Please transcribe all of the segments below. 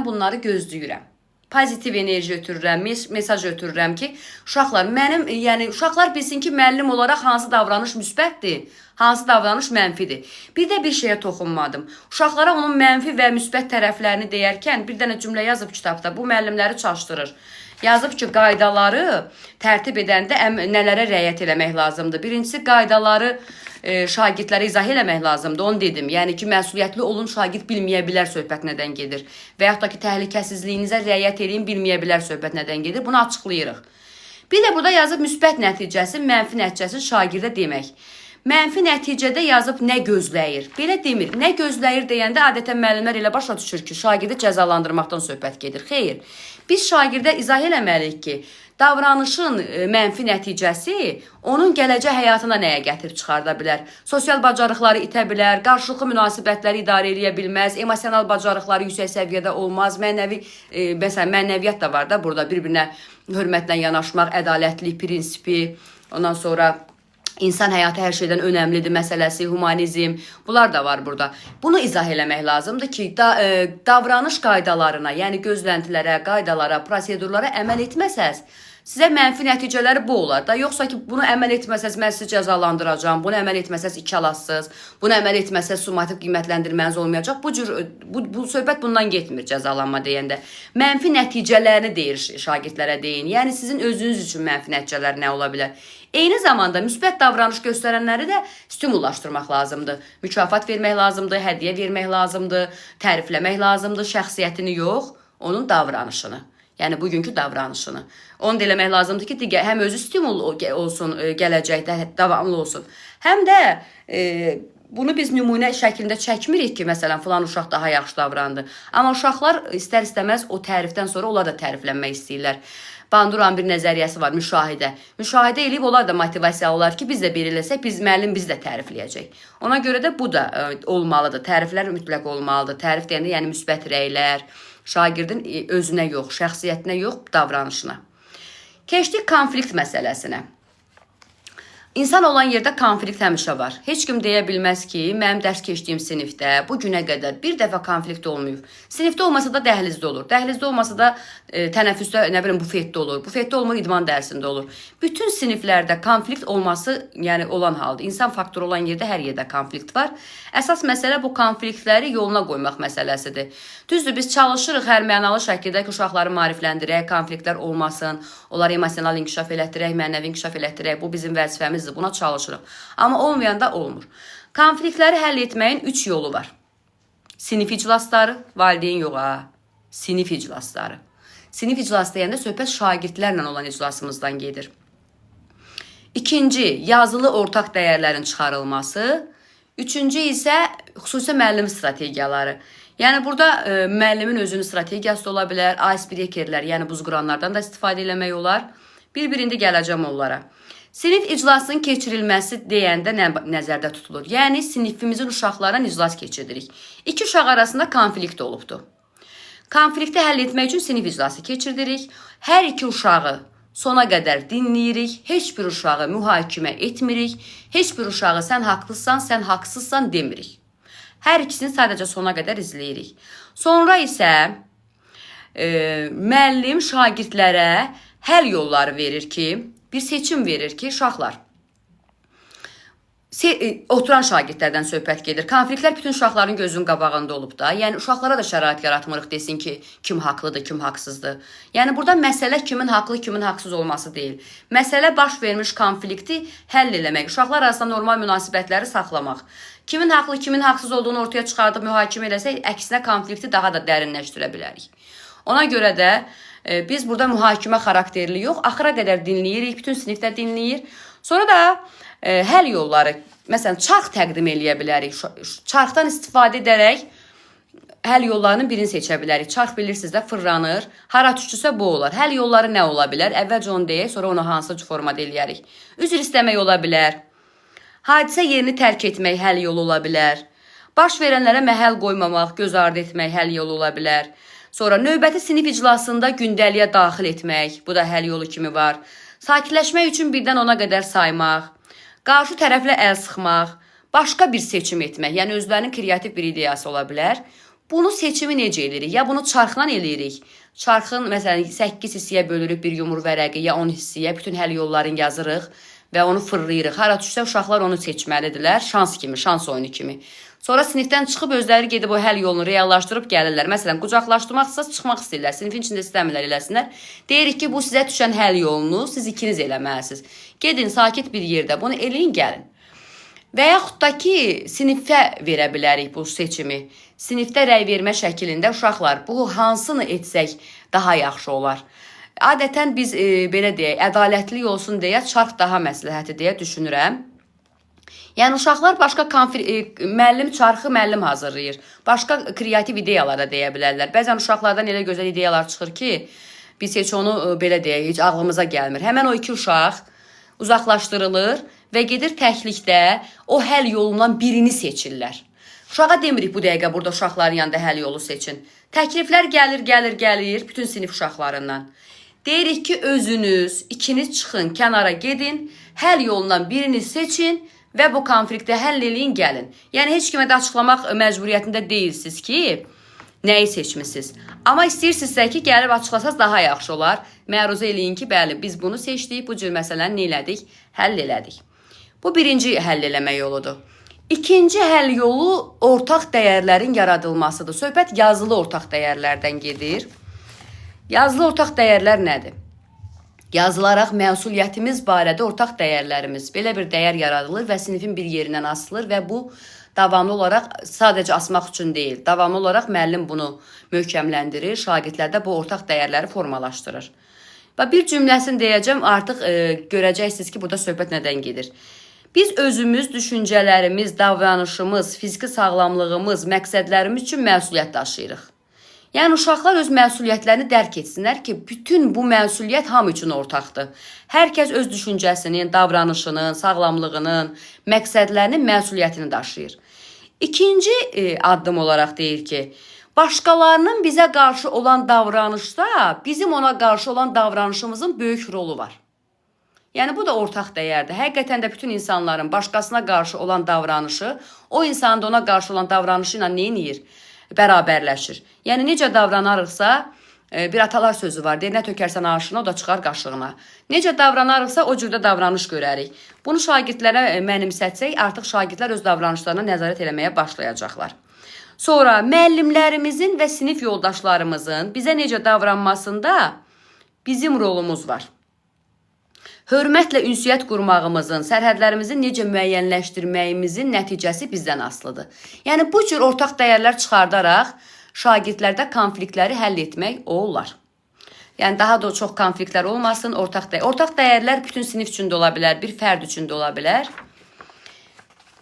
sizdən bunları gözləyirəm. Pozitiv enerji ötürürəm, mesaj ötürürəm ki, uşaqlar, yəni uşaqlar bilsin ki, müəllim olaraq hansı davranış müsbətdir, hansı davranış mənfidir. Bir də bir şeyə toxunmadım. Uşaqlara onun mənfi və müsbət tərəflərini deyərkən bir dənə cümlə yazıb kitabda, bu müəllimləri çaşdırır. Yazıb ki, qaydaları tərtib edəndə nələrə riayət eləmək lazımdır. Birincisi, qaydaları şagirdlərə izah eləmək lazımdır. Onu dedim. Yəni ki, məsuliyyətli olun, şagird bilməyə bilər söhbət nədən gedir. Və yaxud da ki, təhlükəsizliyinizə riayət eləyin, bilməyə bilər söhbət nədən gedir. Bunu açıqlayırıq. Bir də burada yazıb müsbət nəticəsi, mənfi nəticəsi şagirdə demək. Mənfi nəticədə yazıb nə gözləyir? Belə demir. Nə gözləyir deyəndə adətən müəllimlər elə başa düşür ki, şagirdi cəzalandırmaqdan söhbət gedir. Xeyr. Biz şagirdə izah eləməliyik ki, davranışın mənfi nəticəsi onun gələcək həyatına nəyə gətirib çıxarda bilər? Sosial bacarıqları itə bilər, qarşılıqlı münasibətləri idarə edə bilməz, emosional bacarıqları yüksək səviyyədə olmaz, məsələn, mənəviyyat da var da burada, bir-birinə hörmətlə yanaşmaq, ədalətlilik prinsipi, ondan sonra İnsan həyatı hər şeydən önəmlidir məsələsi, humanizm, bunlar da var burada. Bunu izah eləmək lazımdır ki, davranış qaydalarına, yəni gözləntilərə, qaydalara, prosedurlara əməl etməsəz, sizə mənfi nəticələri bu olar da. Yoxsa ki, bunu əməl etməsəz, mən sizi cəzalandıracağam, bunu əməl etməsəz, iki alassız, bunu əməl etməsəz, summativ qiymətləndirməniz olmayacaq. Bu söhbət bundan getmir cəzalanma deyəndə. Mənfi nəticələrini deyir şagirdlərə deyin. Yəni, sizin özünüz üçün mənfi nəticələr nə ola bilər? Eyni zamanda müsbət davranış göstərənləri də stimullaşdırmaq lazımdır. Mükafat vermək lazımdır, hədiyyə vermək lazımdır, tərifləmək lazımdır, şəxsiyyətini yox, onun davranışını. Yəni, bugünkü davranışını. Onu da eləmək lazımdır ki, həm özü stimul olsun, gələcəkdə davamlı olsun. Həm də bunu biz nümunə şəklində çəkmirik ki, məsələn, filan uşaq daha yaxşı davrandı. Amma uşaqlar istər-istəməz o tərifdən sonra onlar da təriflənmək istəyirlər. Bandura'nın bir nəzəriyyəsi var, müşahidə. Müşahidə eləyib, onlar da motivasiya alırlar ki, biz də bir eləsək, müəllim bizi də tərifləyəcək. Ona görə də bu da olmalıdır. Təriflər mütləq olmalıdır. Tərif deyəndə, yəni müsbət rəylər, şagirdin özünə yox, şəxsiyyətinə yox, davranışına. Keçdik konflikt məsələsinə. İnsan olan yerdə konflikt həmişə var. Heç kim deyə bilməz ki, mənim dərs keçdiyim sinifdə bu günə qədər bir dəfə konflikt olmayıb. Sinifdə olmasa da dəhlizdə olur. Dəhlizdə olmasa da tənəffüsdə, nə bilim, bufetdə olur. Bufetdə olmur, idman dərsində olur. Bütün siniflərdə konflikt olması, yəni olan haldır. İnsan faktoru olan yerdə hər yerdə konflikt var. Əsas məsələ bu konfliktləri yoluna qoymaq məsələsidir. Düzdür, biz çalışırıq hər mənalı şəkildə ki, uşaqları maarifləndirək, konfliktlər olmasın, onları emosional inkişaf elətdirək, mənəvi inkişaf elətdirək. Bu bizim vəzifəmiz. Buna çalışırıq. Amma olmayanda olmur. Konfliktləri həll etməyin 3 yolu var. Sinif iclasları, valideyn yox, sinif iclasları. Sinif iclası deyəndə söhbət şagirdlərlə olan iclasımızdan gedir. İkinci, yazılı ortaq dəyərlərin çıxarılması. Üçüncü isə xüsusi müəllim strategiyaları. Yəni, burada müəllimin özünün strategiyası da ola bilər, icebreakerlər, yəni buzquranlardan da istifadə eləmək olar. Bir-birində gələcəm onlara. Sinif iclasının keçirilməsi deyəndə nə nəzərdə tutulur? Yəni, sinifimizin uşaqlarla iclas keçiririk. İki uşaq arasında konflikt olubdur. Konflikti həll etmək üçün sinif iclası keçiririk. Hər iki uşağı sona qədər dinləyirik. Heç bir uşağı mühakimə etmirik. Heç bir uşağı sən haqlısan, sən haqsızsan demirik. Hər ikisini sadəcə sona qədər izləyirik. Sonra isə müəllim şagirdlərə həll yolları verir ki, bir seçim verir ki, uşaqlar, oturan şagirdlərdən söhbət gedir. Konfliktlər bütün uşaqların gözünün qabağında olub da. Yəni, uşaqlara da şərait yaratmırıq desin ki, kim haqlıdır, kim haqsızdır. Yəni, burada məsələ kimin haqlı, kimin haqsız olması deyil. Məsələ baş vermiş konflikti həll eləmək, uşaqlar arasında normal münasibətləri saxlamaq. Kimin haqlı, kimin haqsız olduğunu ortaya çıxardıb mühakimə eləsək, əksinə konflikti daha da dərinləşdirə bilərik. Ona görə də biz burada mühakimə xarakterli yox, axıra qədər dinləyirik, bütün sinifdə dinləyir. Sonra da həll yolları, məsələn, çarx təqdim eləyə bilərik. Çarxdan istifadə edərək həll yollarının birini seçə bilərik. Çarx bilirsiniz də fırlanır, hara düşdüsə bu olar. Həll yolları nə ola bilər? Əvvəlcə onu deyək, sonra onu hansı formada eləyərik. Üzr istəmək ola bilər. Hadisə yerini tərk etmək həll yolu ola bilər. Baş verənlərə məhəl qoymamaq, göz ardı etmək həll yolu ola bilər. Sonra növbəti sinif iclasında gündəliyə daxil etmək, bu da həll yolu kimi var. Sakitləşmək üçün birdən ona qədər saymaq, qarşı tərəflə əl sıxmaq, başqa bir seçim etmək, yəni özlərinin kreativ bir ideyası ola bilər. Bunu seçimi necə eləyirik? Ya bunu çarxla eləyirik. Çarxın məsələn 8 hissəyə bölürük bir yumru vərəqi ya 10 hissəyə bütün həll yollarını yazırıq və onu fırlayırıq. Hara düşsə uşaqlar onu seçməlidirlər. Şans kimi, şans oyunu kimi. Sonra sinifdən çıxıb özləri gedib o həll yolunu reallaşdırıb gəlirlər. Məsələn, qucaqlaşdırmaqsa çıxmaq istəyirlər. Sinifin içində istəmirlər eləsinlər. Deyirik ki, bu sizə düşən həll yolunu siz ikiniz eləməlisiniz. Gedin sakit bir yerdə bunu eləyin, gəlin. Və yaxud da ki, sinifə verə bilərik bu seçimi. Sinifdə rəy vermə şəklində uşaqlar bu hansını etsək daha yaxşı olar. Adətən biz belə deyək, ədalətli olsun deyə çarx daha məsləhəti deyə düşünürəm. Yəni uşaqlar başqa müəllim çarxı müəllim hazırlayır. Başqa kreativ ideyalar da deyə bilərlər. Bəzən uşaqlardan elə gözəl ideyalar çıxır ki, biz heç onu belə deyək, heç ağlımıza gəlmir. Həmən o iki uşaq uzaqlaşdırılır və gedir təklikdə o həll yolundan birini seçirlər. Uşağa demirik bu dəqiqə burada uşaqların yanında həll yolu seçin. Təkliflər gəlir bütün sinif uşaqlarından. Deyirik ki, özünüz, ikiniz çıxın, kənara gedin, həll yolundan birini seçin və bu konflikti həll eləyin, gəlin. Yəni, heç kimə də açıqlamaq məcburiyyətində deyilsiniz ki, nəyi seçmişsiniz. Amma istəyirsinizsə ki, gəlib açıqlasaz daha yaxşı olar. Məruzə eləyin ki, bəli, biz bunu seçdik, bu cür məsələni nə elədik? Həll elədik. Bu birinci həll eləmə yoludur. İkinci həll yolu ortaq dəyərlərin yaradılmasıdır. Söhbət yazılı ortaq dəyərlərdən gedir. Yazılı ortaq dəyərlər nədir? Yazılaraq məsuliyyətimiz barədə ortaq dəyərlərimiz. Belə bir dəyər yaradılır və sinifin bir yerindən asılır və bu davamlı olaraq sadəcə asmaq üçün deyil. Davamlı olaraq müəllim bunu möhkəmləndirir, şagirdlərdə bu ortaq dəyərləri formalaşdırır. Və bir cümləsini deyəcəm, artıq görəcəksiniz ki, burada söhbət nədən gedir. Biz özümüz, düşüncələrimiz, davranışımız, fiziki sağlamlığımız, məqsədlərimiz üçün məsuliyyət daşıyırıq. Yəni, uşaqlar öz məsuliyyətlərini dərk etsinlər ki, bütün bu məsuliyyət hamı üçün ortaqdır. Hər kəs öz düşüncəsinin, davranışının, sağlamlığının, məqsədlərinin məsuliyyətini daşıyır. İkinci addım olaraq deyir ki, başqalarının bizə qarşı olan davranışda bizim ona qarşı olan davranışımızın böyük rolu var. Yəni, bu da ortaq dəyərdir. Həqiqətən də bütün insanların başqasına qarşı olan davranışı, o insanın da ona qarşı olan davranışı ilə neyinir? Bərabərləşir. Yəni, necə davranarıqsa, bir atalar sözü var, deyir, nə tökərsən aşına, o da çıxar qaşığına. Necə davranarıqsa, o cürdə davranış görərik. Bunu şagirdlərə mənimsətsək, artıq şagirdlər öz davranışlarına nəzarət eləməyə başlayacaqlar. Sonra, müəllimlərimizin və sinif yoldaşlarımızın bizə necə davranmasında bizim rolumuz var. Hörmətlə ünsiyyət qurmağımızın, sərhədlərimizin necə müəyyənləşdirməyimizin nəticəsi bizdən asılıdır. Yəni, bu cür ortaq dəyərlər çıxardaraq şagirdlərdə konfliktləri həll etmək olar. Yəni, daha da çox konfliktlər olmasın, ortaq dəyərlər bütün sinif üçün də ola bilər, bir fərd üçün də ola bilər.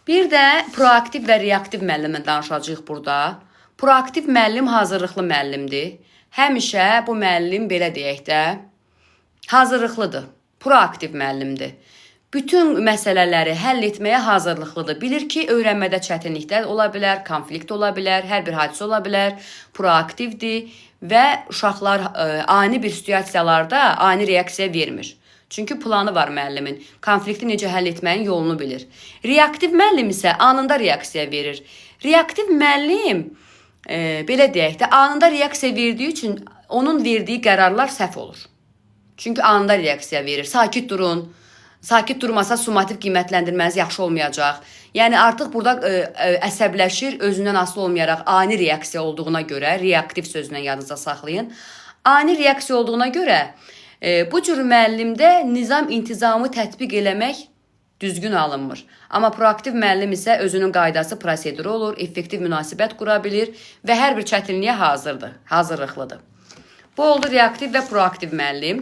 Bir də proaktiv və reaktiv müəllimə danışacağıq burada. Proaktiv müəllim hazırlıqlı müəllimdir. Həmişə bu müəllim, belə deyək də, hazırlıqlıdır. Proaktiv müəllimdir. Bütün məsələləri həll etməyə hazırlıqlıdır. Bilir ki, öyrənmədə çətinliklər ola bilər, konflikt ola bilər, hər bir hadisə ola bilər, proaktivdir və uşaqlar ani bir situasiyalarda ani reaksiya vermir. Çünki planı var müəllimin. Konflikti necə həll etməyin yolunu bilir. Reaktiv müəllim isə anında reaksiya verir. Reaktiv müəllim, belə deyək də, anında reaksiya verdiyi üçün onun verdiyi qərarlar səhv olur. Çünki anında reaksiya verir. Sakit durun. Sakit durmasa summativ qiymətləndirməniz yaxşı olmayacaq. Yəni, artıq burada əsəbləşir, özündən asılı olmayaraq ani reaksiya olduğuna görə, reaktiv sözündən yadınıza saxlayın. Ani reaksiya olduğuna görə bu cür müəllimdə nizam intizamı tətbiq eləmək düzgün alınmır. Amma proaktiv müəllim isə özünün qaydası, proseduru olur, effektiv münasibət qura bilir və hər bir çətinliyə hazırlıqlıdır. Bu oldu reaktiv və proaktiv müəllim.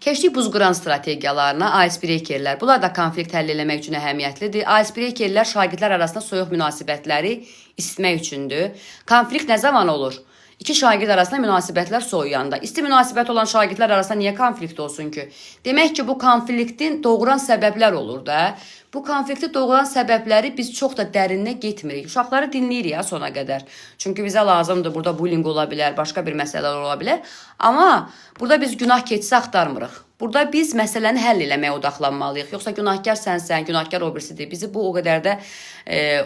Keçdik buzquran strategiyalarına, icebreakerlər. Bunlar da konflikt həll eləmək üçün əhəmiyyətlidir. Icebreakerlər şagirdlər arasında soyuq münasibətləri isitmək üçündür. Konflikt nə zaman olur? İki şagird arasında münasibətlər soyuyanda. İsti münasibət olan şagirdlər arasında niyə konflikt olsun ki? Demək ki, bu konfliktin doğuran səbəblər olur da. Bu konflikti doğuran səbəbləri biz çox da dərinə getmirik. Uşaqları dinləyirik ya sona qədər. Çünki bizə lazımdır, burada bullying ola bilər, başqa bir məsələlər ola bilər. Amma burada biz günah keçisi axtarmırıq. Burada biz məsələni həll eləməyə odaqlanmalıyıq. Yoxsa günahkar sənsən, günahkar o birisidir. Bizi bu o qədər də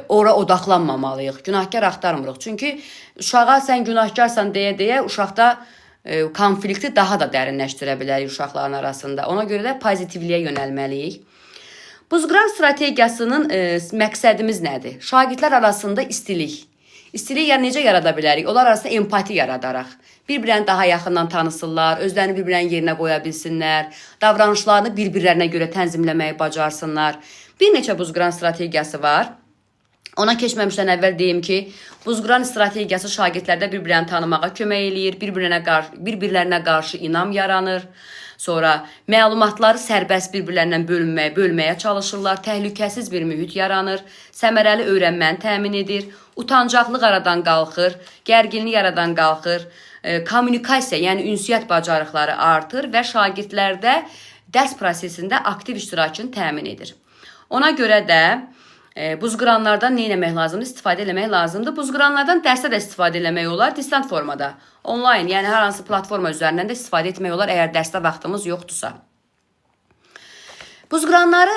ora odaqlanmamalıyıq. Günahkar axtarmırıq. Çünki uşağa sən günahkarsan deyə uşaqda konflikti daha da dərinləşdirə bilərik uşaqların arasında. Ona görə də pozitivliyə yönəlməliyik. Buzqıran strategiyasının məqsədimiz nədir? Şagirdlər arasında istilik. İstilik necə yarada bilərik? Onlar arasında empati yaradaraq. Bir-birini daha yaxından tanısınlar, özlərini bir-birinin yerinə qoya bilsinlər, davranışlarını bir-birlərinə görə tənzimləməyi bacarsınlar. Bir neçə buzqıran strategiyası var. Ona keçməmişdən əvvəl deyim ki, buzqıran strategiyası şagirdlərdə bir-birini tanımağa kömək eləyir, bir-birlərinə qarşı inam yaranır. Sonra məlumatları sərbəst bir-birlərindən bölməyə çalışırlar, təhlükəsiz bir mühit yaranır, səmərəli öyrənməni təmin edir, utancaqlıq aradan qalxır, gərginlik aradan qalxır, kommunikasiya, yəni ünsiyyət bacarıqları artır və şagirdlərdə dərs prosesində aktiv iştirakını təmin edir. Ona görə də buzqıranlardan nə etmək lazımdır? İstifadə eləmək lazımdır. Buzqıranlardan dərsdə də istifadə eləmək olar, distant formada, onlayn, yəni hər hansı platforma üzərindən də istifadə etmək olar, əgər dərsdə vaxtımız yoxdursa. Buzqıranları,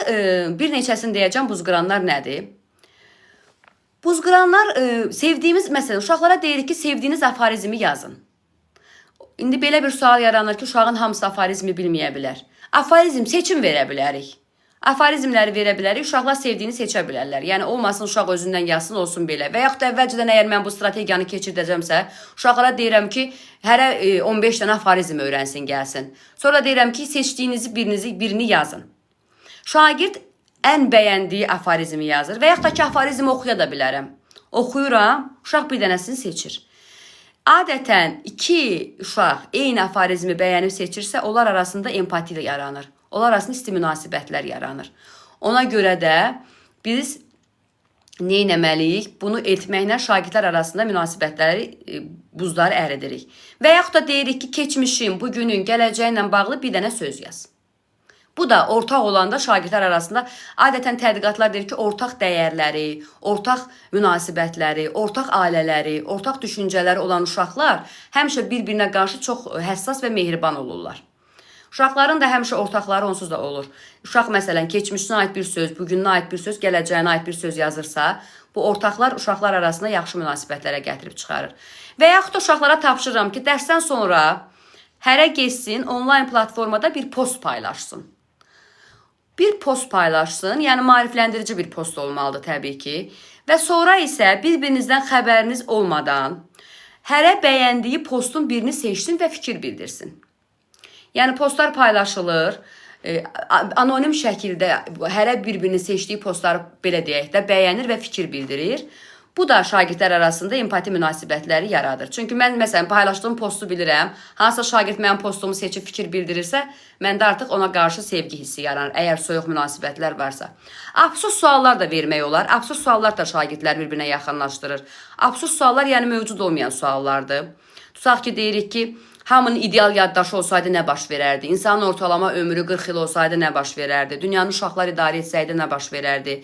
bir neçəsini deyəcəm, buzqıranlar nədir? Buzqıranlar, sevdiyimiz, məsələn, uşaqlara deyirik ki, sevdiyiniz aforizmi yazın. İndi belə bir sual yaranır ki, uşağın hamısı aforizmi bilməyə bilər. Aforizm seçim verə bilərik. Aforizmləri verə bilərik, uşaqlar sevdiyini seçə bilərlər. Yəni, olmasın uşaq özündən yazsın, olsun belə. Və yaxud da əvvəlcədən əgər mən bu strategiyanı keçirdəcəmsə, uşaqlara deyirəm ki, hərə 15 dənə aforizm öyrənsin, gəlsin. Sonra deyirəm ki, seçdiyinizi birini yazın. Şagird ən bəyəndiyi aforizmi yazır və yaxud da ki, aforizmi oxuya da bilərəm. Oxuyuram, uşaq bir dənəsini seçir. Adətən iki uşaq eyni aforizmi bəyənib seçirsə, onlar arasında empati yaranır. Onlar arasında isti münasibətlər yaranır. Ona görə də biz nə etməliyik? Bunu etməklə şagirdlər arasında münasibətləri, buzları əridirik. Və yaxud da deyirik ki, keçmişin, bugünün, gələcəyinlə bağlı bir dənə söz yaz. Bu da ortaq olanda şagirdlər arasında adətən tədqiqatlar deyir ki, ortaq dəyərləri, ortaq münasibətləri, ortaq ailələri, ortaq düşüncələri olan uşaqlar həmişə bir-birinə qarşı çox həssas və mehriban olurlar. Uşaqların da həmişə ortaqları onsuz da olur. Uşaq məsələn keçmişinə aid bir söz, bugününə aid bir söz, gələcəyinə aid bir söz yazırsa, bu ortaqlar uşaqlar arasında yaxşı münasibətlərə gətirib çıxarır. Və yaxud da uşaqlara tapşırıram ki, dərsdən sonra hərə geçsin, onlayn platformada bir post paylaşsın. Bir post paylaşsın, yəni maarifləndirici bir post olmalıdır təbii ki. Və sonra isə bir-birinizdən xəbəriniz olmadan hərə bəyəndiyi postun birini seçsin və fikir bildirsin. Yəni postlar paylaşılır, anonim şəkildə hərə bir-birini seçdiyi postları belə deyək də bəyənir və fikir bildirir. Bu da şagirdlər arasında empati münasibətləri yaradır. Çünki mən məsələn paylaşdığım postu bilirəm, hansısa şagird mənim postumu seçib fikir bildirirsə, məndə artıq ona qarşı sevgi hissi yaranır, əgər soyuq münasibətlər varsa. Absurd suallar da vermək olar. Absurd suallar da şagirdlər bir-birinə yaxınlaşdırır. Absurd suallar yəni mövcud olmayan suallardır. Tutaq ki, deyirik ki, hamının ideal yaddaşı olsaydı nə baş verərdi? İnsanın ortalama ömrü 40 il olsaydı nə baş verərdi? Dünyanın uşaqlar idarə etsəydi nə baş verərdi?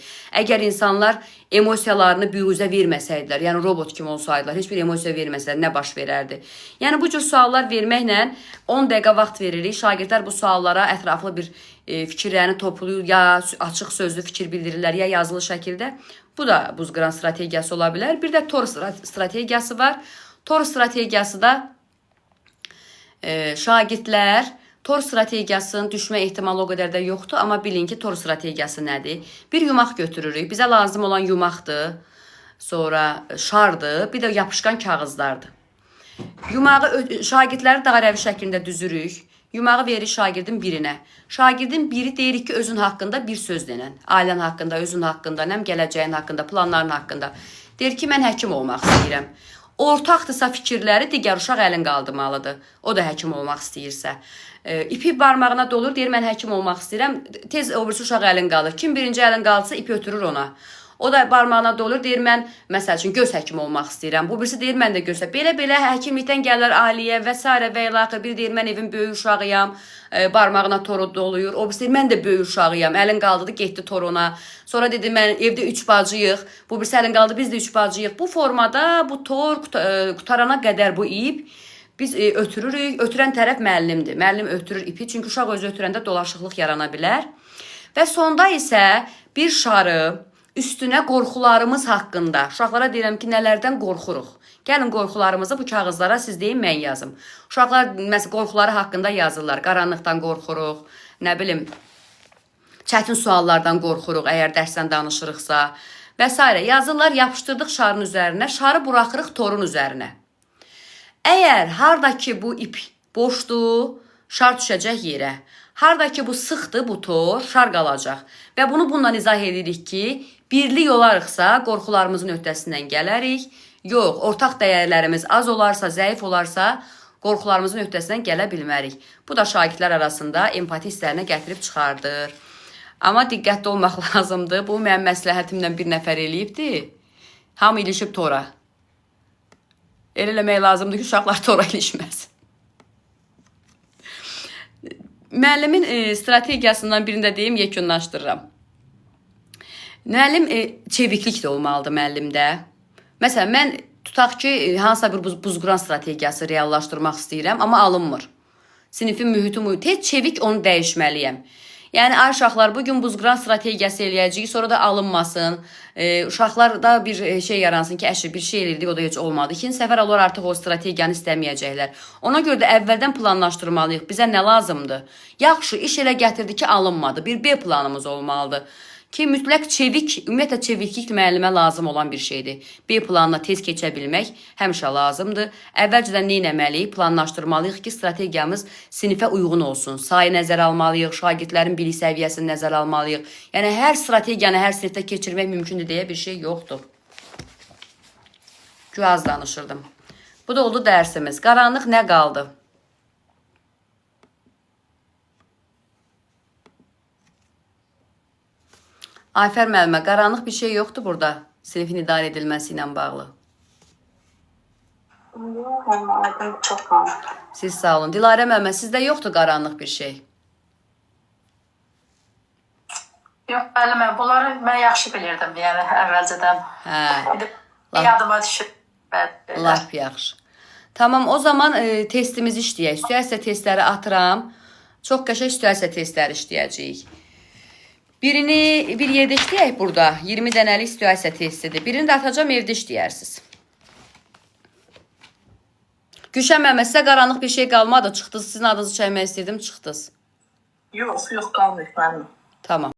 Əgər insanlar emosiyalarını büruzə verməsəydilər, yəni robot kimi olsaydılar, heç bir emosiya verməsəydilər, nə baş verərdi? Yəni bu cür suallar verməklə 10 dəqiqə vaxt veririk. Şagirdlər bu suallara ətraflı bir fikirlərini toplayır, ya açıq sözlü fikir bildirirlər, ya yazılı şəkildə. Bu da buzqıran strategiyası ola bilər. Bir də tor strategiyası var. Tor strategiyası da şagirdlər tor strategiyasının düşmə ehtimalı o qədər də yoxdur, amma bilin ki, tor strategiyası nədir? Bir yumaq götürürük, bizə lazım olan yumaqdır, sonra şardır, bir də yapışqan kağızlardır. Yumağı şagirdləri dairəvi şəklində düzürük, yumağı veririk şagirdin birinə. Şagirdin biri deyirik ki, özün haqqında bir söz denən, ailən haqqında, özün haqqında, nəm gələcəyin haqqında, planların haqqında. Deyir ki, mən həkim olmaq istəyirəm. Ortaqdırsa fikirləri digər uşaq əlin qaldırmalıdır. O da həkim olmaq istəyirsə. İpi barmağına dolur, deyir mən həkim olmaq istəyirəm. Tez o birisi uşaq əlin qalır. Kim birinci əlin qalırsa ipi ötürür ona. O da barmağına dolur, deyir mən məsəl üçün göz həkimi olmaq istəyirəm. Bu birisi deyir mən də göz. Belə həkimlikdən gəlirlər ailəyə və s. və ilaxır. Bir deyir mən evin böyük uşağıyam, barmağına toru doluyur. O birisi deyir mən də böyük uşağıyam. Əlin qaldırdı, getdi toruna. Sonra dedi mən evdə 3 bacıyıq. Bu birisi əlin qaldırdı, biz də 3 bacıyıq. Bu formada bu tor qutarana qədər bu ip biz ötürürük. Ötürən tərəf müəllimdir. Müəllim ötürür ipi. Çünki uşaq özü ötürəndə dolaşıqlıq yarana bilər. Və sonda isə bir şarı üstünə qorxularımız haqqında. Uşaqlara deyirəm ki, nələrdən qorxuruq. Gəlin qorxularımızı bu kağızlara siz deyin, mən yazım. Uşaqlar məsələn qorxuları haqqında yazırlar. Qaranlıqdan qorxuruq, nə bilim, çətin suallardan qorxuruq, əgər dərsdən danışırıqsa və s. Yazırlar, yapışdırdıq şarın üzərinə, şarı buraxırıq torun üzərinə. Əgər hardakı bu ip boşdur, şar düşəcək yerə. Hardakı bu sıxdır, bu tor, şar qalacaq. Və bunu bundan izah edirik ki, birlik olarıqsa qorxularımızın öhdəsindən gələrik. Yox, ortaq dəyərlərimiz az olarsa, zəif olarsa qorxularımızın öhdəsindən gələ bilmərik. Bu da şagirdlər arasında empati hisslərinə gətirib çıxardır. Amma diqqətli olmaq lazımdır. Bu mənim məsləhətimdən bir nəfər eləyibdir. Hamı ilişib tora. Elə eləmək lazımdır ki, uşaqlar tora ilişməsin. Müəllimin strategiyasından birində deyim, yekunlaşdırıram. Müəllim çeviklik də olmalıdır müəllimdə. Məsələn, mən tutaq ki, hansısa bir buzquran strategiyası reallaşdırmaq istəyirəm, amma alınmır. Sinifin mühiti, tez çevik onu dəyişməliyəm. Yəni, ay uşaqlar, bugün buzquran strategiyası eləyəcəyik, sonra da alınmasın. Uşaqlarda bir şey yaransın ki, əşi, bir şey eləyirdik, o da heç olmadı. İkinci səfər olur, artıq o strategiyanı istəməyəcəklər. Ona görə də əvvəldən planlaşdırmalıyıq. Bizə nə lazımdır? Yaxşı, iş elə gətirdi ki, alınmadı. Bir B planımız olmalıdır. Ki, mütləq çevik, ümumiyyətlə çeviklik müəllimə lazım olan bir şeydir. B planına tez keçə bilmək həmişə lazımdır. Əvvəlcədən nə etməliyik? Planlaşdırmalıyıq ki, strategiyamız sinifə uyğun olsun. Sayı nəzərə almalıyıq, şagirdlərin bilik səviyyəsini nəzərə almalıyıq. Yəni, hər strategiyanı hər sinifdə keçirmək mümkündür deyə bir şey yoxdur. Güya az danışırdım. Bu da oldu dərsimiz. Qaranlıq nə qaldı? Ayfer müəllimə, qaranlıq bir şey yoxdur burada sinifin idarə edilməsi ilə bağlı. Yox, aydın çox qalır. Siz sağ olun. Dilarə müəllimə, sizdə yoxdur qaranlıq bir şey. Yox, müəllimə, bunları mən yaxşı bilirdim, yəni əvvəlcədən. Yadıma düşüb. Lap yaxşı. Tamam, o zaman testimizi işləyək. Situasiya testləri atıram. Çox qəşəng situasiya testləri işləyəcəyik. Birini bir yerdə işləyək burada. 20 dənəlik situasiya testidir. Birini də atacam, evdə işləyərsiniz. Gülşən müəllimə, sizə qaranlıq bir şey qalmadı. Çıxdınız, sizin adınızı çəkmək istəyirdim, çıxdınız. Yox, qalmayıb mənim. Tamam.